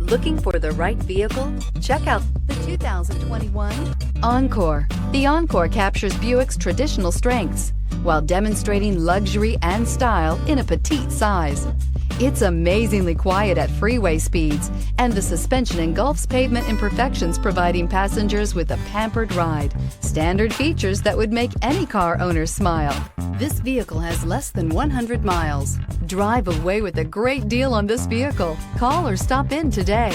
Looking for the right vehicle? Check out the 2021 Encore. The Encore captures Buick's traditional strengths while demonstrating luxury and style in a petite size. It's amazingly quiet at freeway speeds, and the suspension engulfs pavement imperfections, providing passengers with a pampered ride. Standard features that would make any car owner smile. This vehicle has less than 100 miles. Drive away with a great deal on this vehicle. Call or stop in today.